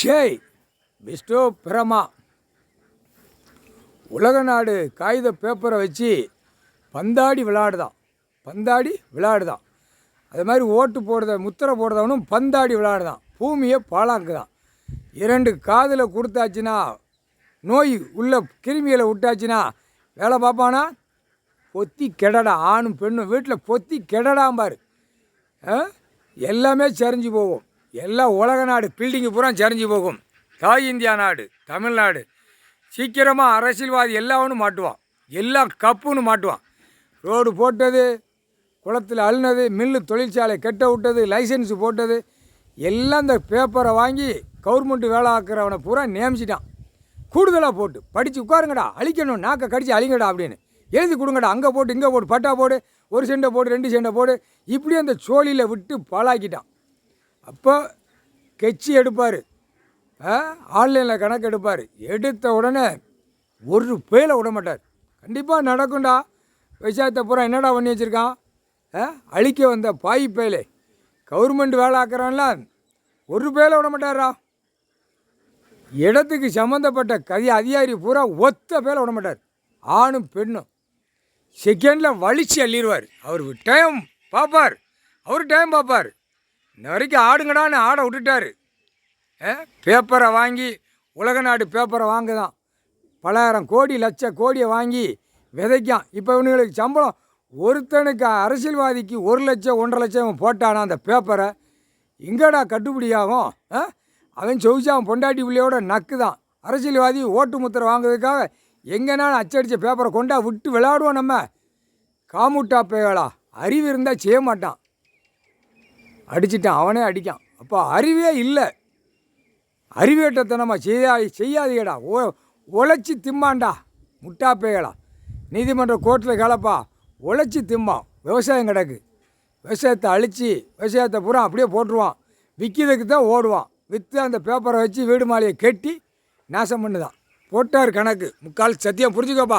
ஷேய் விஸ்டோ பிரமா உலக நாடு காகித பேப்பரை வச்சு பந்தாடி விளையாடுதான். அது மாதிரி ஓட்டு போடுறத முத்திரை போடுறவனும் பந்தாடி விளையாடுதான். பூமியை பாழாக்குதான். 2 காதில் கொடுத்தாச்சுன்னா நோய் உள்ள கிருமிகளை விட்டாச்சுன்னா வேலை பார்ப்பானா? பொத்தி கெடடா. ஆணும் பெண்ணும் வீட்டில் பொத்தி கெடடாம்பார். எல்லாமே சரிஞ்சு போகும். எல்லாம் உலக நாடு பில்டிங்கு பூரா சரிஞ்சு போகும். தாய் இந்தியா நாடு தமிழ்நாடு சீக்கிரமாக அரசியல்வாதி எல்லாவனும் மாட்டுவான். எல்லாம் கப்புன்னு மாட்டுவான். ரோடு போட்டது, குளத்தில் அழுனது, மில்லு தொழிற்சாலை கெட்ட விட்டது, லைசன்ஸு போட்டது எல்லாம் இந்த பேப்பரை வாங்கி கவர்மெண்ட்டு வேலை ஆக்குறவனை பூரா நியமிச்சிட்டான். கூடுதலாக போட்டு படித்து உட்காருங்கடா, அழிக்கணும், நாக்கை கடிச்சு அழிங்கடா அப்படின்னு எழுதி கொடுங்கடா. அங்கே போட்டு இங்கே போட்டு பட்டா போடு, 1 சென்டை போடு, 2 சென்டை போடு, இப்படியே அந்த சோழியில் விட்டு பாழாக்கிட்டான். அப்போ கெச்சி எடுப்பார், ஆன்லைனில் கணக்கு எடுப்பார். எடுத்த உடனே ஒரு பேலை விட மாட்டார். கண்டிப்பாக நடக்கும்டா. விவசாயத்தை பூரா என்னடா பண்ணி வச்சுருக்கான்? அழிக்க வந்த பாய் பேலே கவர்மெண்ட் வேலை ஆக்குறான்லாம் ஒரு பேலை விட மாட்டாரா. இடத்துக்கு சம்மந்தப்பட்ட அதிகாரி பூரா ஒத்த பேலை விட மாட்டார். ஆணும் பெண்ணும் செகண்டில் வலிச்சு அள்ளிடுவார். அவர் டைம் பார்ப்பார். இன்ன வரைக்கும் ஆடுங்கடான்னு ஆட விட்டுட்டார். பேப்பரை வாங்கி உலக நாடு பேப்பரை வாங்குதான். பலாயிரம் கோடி லட்ச கோடியை வாங்கி விதைக்கான். இப்போ இவனுங்களுக்கு சம்பளம் ஒருத்தனுக்கு அரசியல்வாதிக்கு 1 லட்சம் 1.5 லட்சம் போட்டானா அந்த பேப்பரை எங்கடா கட்டுப்படியாகும்? அவன் அவன் பொண்டாட்டி பிள்ளையோட நக்கு தான். அரசியல்வாதி ஓட்டு முத்திரை வாங்குறதுக்காக எங்கேனாலும் அச்சடித்த பேப்பரை கொண்டா விட்டு விளையாடுவோம். நம்ம காமுட்டா பேகளா அறிவு இருந்தால் செய்ய மாட்டான். அடிச்சிட்டான், அவனே அடிக்கான். அப்போ அறிவே இல்லை. அறிவேட்டத்தனமா செய்யாதீங்கடா. உழைச்சி திம்மாண்டா முட்டா பேகளா. நீதிமன்ற கோர்ட்டில் கிளப்பா உழைச்சி திம்பான். விவசாயம் கிடக்கு. விவசாயத்தை அழித்து விவசாயத்தை பூரா அப்படியே போட்டுருவான். விற்கிறதுக்கு தான் ஓடுவான். விற்று அந்த பேப்பரை வச்சு வீடு மாலையை கட்டி நாசம் பண்ணுதான். போட்டார் கணக்கு. முக்கால் சத்தியம் புரிஞ்சுக்கோப்பா.